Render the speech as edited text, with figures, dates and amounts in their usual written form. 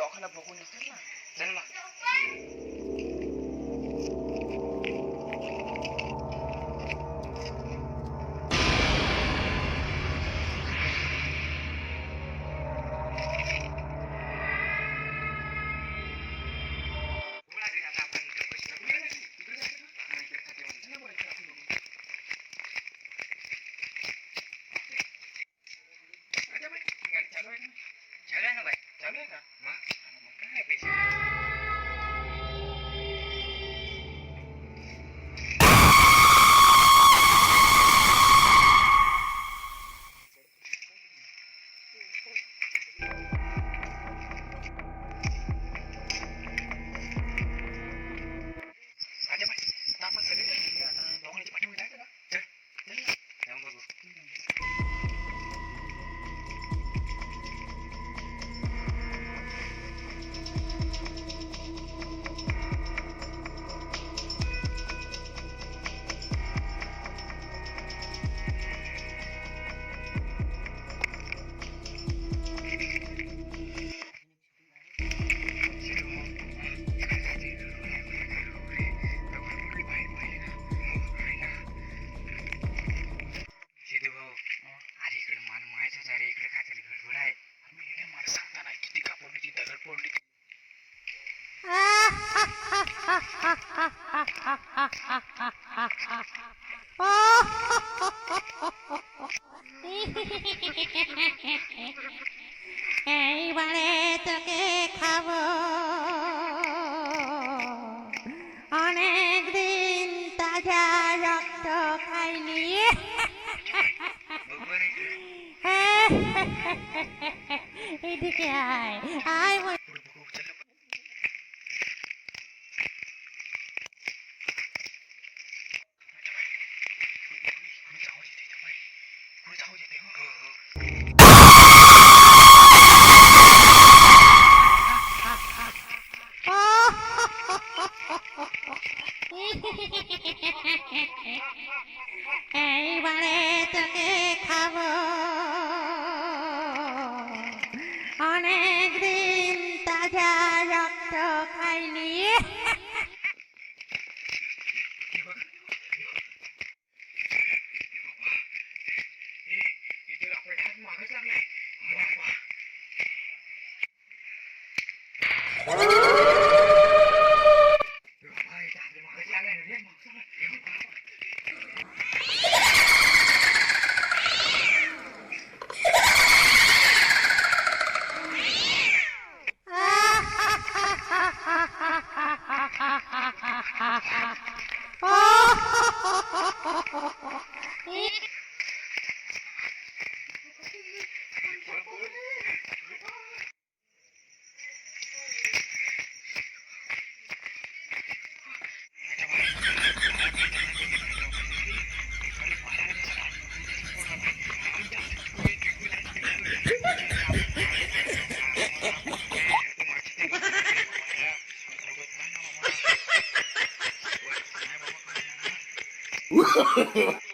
दवाखाना बघून येतो ना. चल मग. चालू आहे ना बाई, चालू आहे का? मग काय पैसे आता बाई, आता आपण सगळे आता दोघांची पाठीमागे जायचं का? चल चल जाऊन बघू. अरे इकडे मला माहितच आहे रे, इकडे काहीतरी गडबड आहे. मी इकडे मला सांगता नाही किती कापडली ती दगड पडली. এইবারে তোকে খাবো অনেক দিন তাজা রক্ত খাইনি এদিকে আয় আয় এইবারে তোকে খাবো অনেক দিন তাজা রক্ত খাইনি Ha ha ha!